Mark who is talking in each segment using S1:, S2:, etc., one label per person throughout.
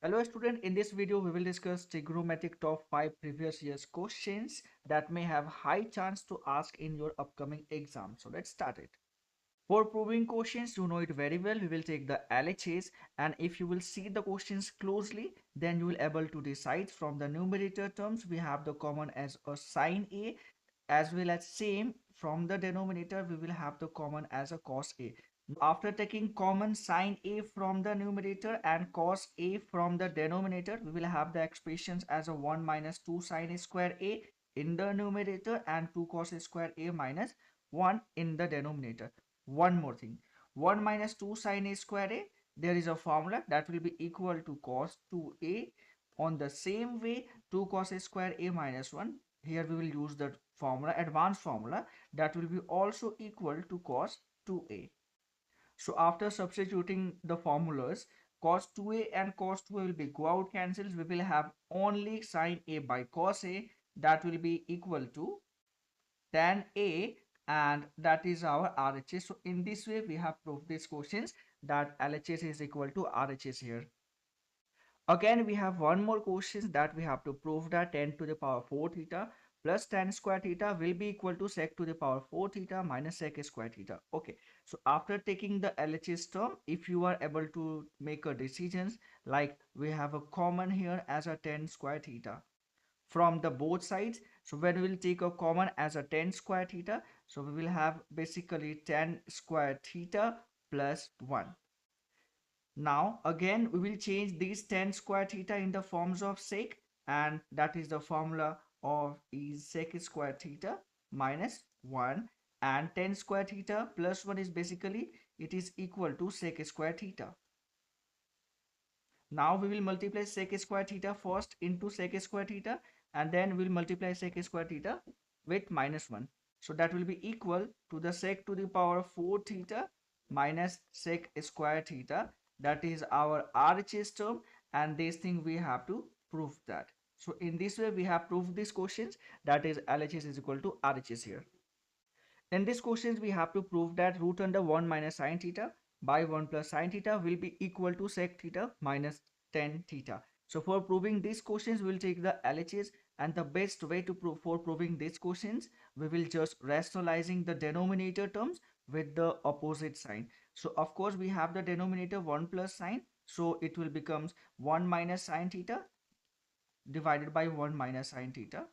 S1: Hello student, in this video we will discuss trigonometric top 5 previous years questions that may have high chance to ask in your upcoming exam. So let's start it. For proving questions, you know it very well, we will take the LHS, and if you will see the questions closely, then you will able to decide from the numerator terms we have the common as a sine A, as well as same from the denominator we will have the common as a cos A. After taking common sine A from the numerator and cos A from the denominator, we will have the expressions as a 1 minus 2 sine square A in the numerator and 2 cos square A minus 1 in the denominator. One more thing, 1 minus 2 sine A square A, there is a formula that will be equal to cos 2A. On the same way, 2 cos square A minus 1, here we will use the formula, advanced formula, that will be also equal to cos 2A. So after substituting the formulas, cos 2A and cos 2A will be go out cancels. We will have only sine A by cos A, that will be equal to tan A, and that is our RHS. So in this way we have proved these questions that LHS is equal to RHS here. Again, we have one more question that we have to prove that 10 to the power 4 theta plus tan square theta will be equal to sec to the power 4 theta minus sec square theta. Okay, so after taking the LHS term, if you are able to make a decisions, like we have a common here as a tan square theta from the both sides. So when we will take a common as a tan square theta, so we will have basically tan square theta plus 1. Now again we will change these tan square theta in the forms of sec, and that is the formula of is sec square theta minus 1, and tan square theta plus 1 is basically it is equal to sec square theta. Now we will multiply sec square theta first into sec square theta, and then we will multiply sec square theta with minus 1. So that will be equal to the sec to the power 4 theta minus sec square theta. That is our RHS term, and this thing we have to prove that. So in this way we have proved these questions, that is LHS is equal to RHS here. In these questions we have to prove that root under 1 minus sine theta by 1 plus sine theta will be equal to sec theta minus tan theta. So for proving these questions we will take the LHS, and the best way to prove for proving these questions, we will just rationalizing the denominator terms with the opposite sign. So of course we have the denominator 1 plus sine, so it will becomes 1 minus sine theta divided by 1 minus sine theta.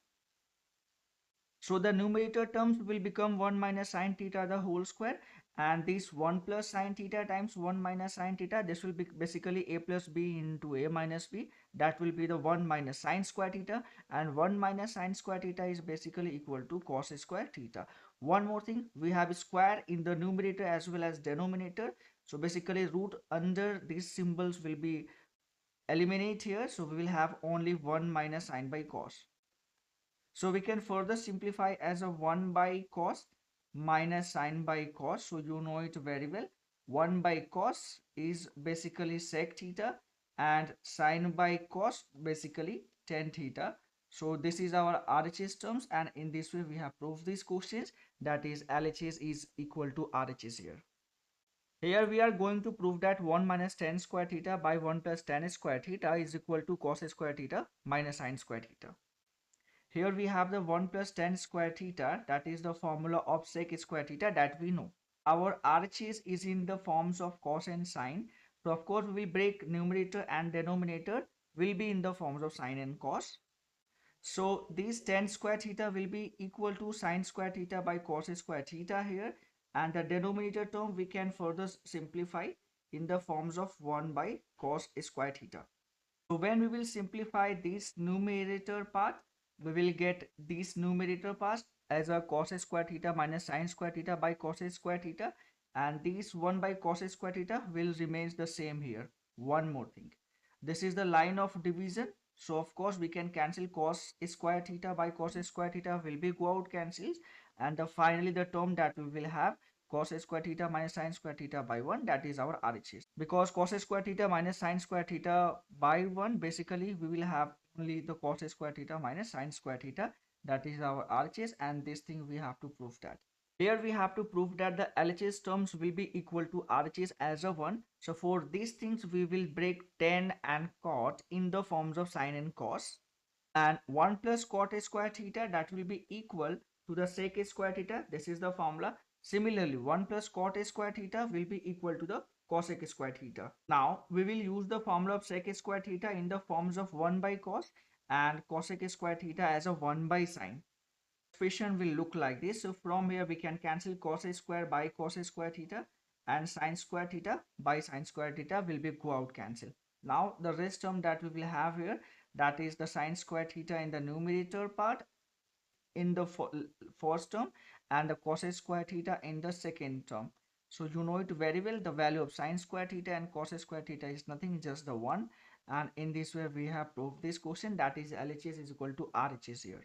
S1: So the numerator terms will become 1 minus sine theta the whole square, and this 1 plus sine theta times 1 minus sine theta, this will be basically a plus b into a minus b, that will be the 1 minus sine square theta, and 1 minus sine square theta is basically equal to cos square theta. One more thing, we have square in the numerator as well as denominator, so basically root under these symbols will be eliminate here, so we will have only 1 minus sine by cos. So we can further simplify as a 1 by cos minus sine by cos. So you know it very well. 1 by cos is basically sec theta, and sine by cos basically tan theta. So this is our RHS terms, and in this way we have proved these questions, that is LHS is equal to RHS here. Here we are going to prove that 1 minus tan square theta by 1 plus tan square theta is equal to cos square theta minus sine square theta. Here we have the 1 plus tan square theta, that is the formula of sec square theta that we know. Our RHS is in the forms of cos and sine. So of course we will break numerator and denominator will be in the forms of sine and cos. So this tan square theta will be equal to sine square theta by cos square theta here, and the denominator term we can further simplify in the forms of 1 by cos square theta. So when we will simplify this numerator part, we will get this numerator part as a cos square theta minus sine square theta by cos square theta, and this 1 by cos square theta will remains the same here. One more thing, this is the line of division, so of course we can cancel cos square theta by cos square theta will be go out cancels, and finally the term that we will have cos square theta minus sine square theta by 1, that is our RHS. Because cos square theta minus sine square theta by 1, basically we will have only the cos square theta minus sine square theta, that is our RHS, and this thing we have to prove that. Here we have to prove that the LHS terms will be equal to RHS as a 1. So for these things we will break tan and cot in the forms of sine and cos. And 1 plus cot square theta, that will be equal to the sec square theta. This is the formula. Similarly, 1 plus cot square theta will be equal to the cosec square theta. Now we will use the formula of sec square theta in the forms of 1 by cos and cosec square theta as a 1 by sine. Expression will look like this. So from here we can cancel cos square by cos square theta, and sine square theta by sine square theta will be go out cancel. Now the rest term that we will have here, that is the sine square theta in the numerator part in the first term and the cos square theta in the second term. So you know it very well, the value of sine square theta and cos square theta is nothing, just the 1. And in this way we have proved this question, that is LHS is equal to RHS here.